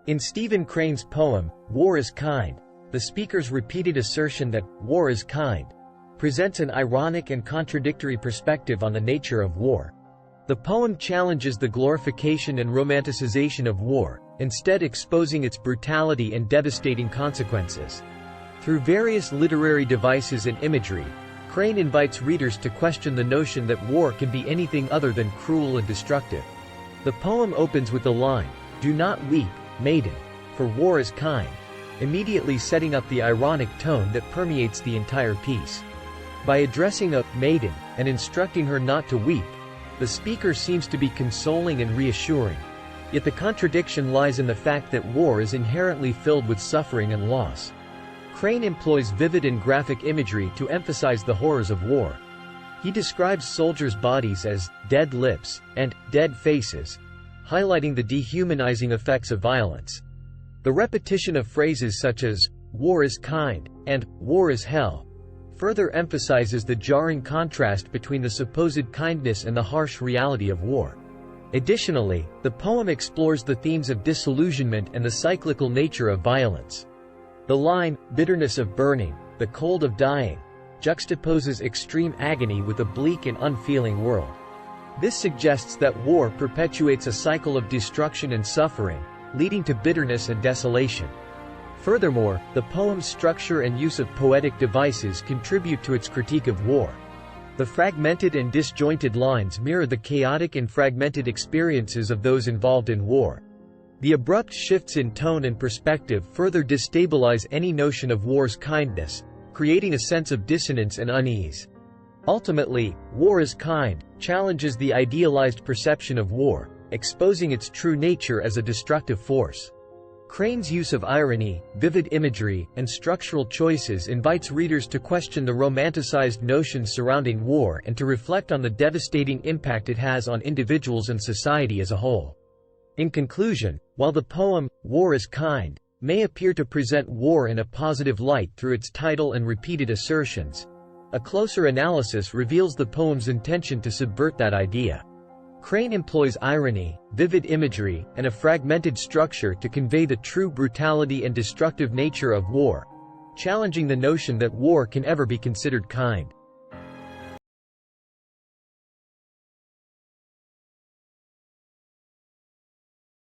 In Stephen Crane's poem, War is Kind, the speaker's repeated assertion that war is kind presents an ironic and contradictory perspective on the nature of war. The poem challenges the glorification and romanticization of war, instead exposing its brutality and devastating consequences. Through various literary devices and imagery, Crane invites readers to question the notion that war can be anything other than cruel and destructive. The poem opens with the line, "Do not weep, maiden, for war is kind," immediately setting up the ironic tone that permeates the entire piece. By addressing a maiden and instructing her not to weep, the speaker seems to be consoling and reassuring. Yet the contradiction lies in the fact that war is inherently filled with suffering and loss. Crane employs vivid and graphic imagery to emphasize the horrors of war. He describes soldiers' bodies as dead lips and dead faces, highlighting the dehumanizing effects of violence. The repetition of phrases such as, "war is kind," and "war is hell," further emphasizes the jarring contrast between the supposed kindness and the harsh reality of war. Additionally, the poem explores the themes of disillusionment and the cyclical nature of violence. The line, "bitterness of burning, the cold of dying," juxtaposes extreme agony with a bleak and unfeeling world. This suggests that war perpetuates a cycle of destruction and suffering, leading to bitterness and desolation. Furthermore, the poem's structure and use of poetic devices contribute to its critique of war. The fragmented and disjointed lines mirror the chaotic and fragmented experiences of those involved in war. The abrupt shifts in tone and perspective further destabilize any notion of war's kindness, creating a sense of dissonance and unease. Ultimately, War is Kind challenges the idealized perception of war, exposing its true nature as a destructive force. Crane's use of irony, vivid imagery, and structural choices invites readers to question the romanticized notions surrounding war and to reflect on the devastating impact it has on individuals and society as a whole. In conclusion, while the poem, War is Kind, may appear to present war in a positive light through its title and repeated assertions, a closer analysis reveals the poem's intention to subvert that idea. Crane employs irony, vivid imagery, and a fragmented structure to convey the true brutality and destructive nature of war, challenging the notion that war can ever be considered kind.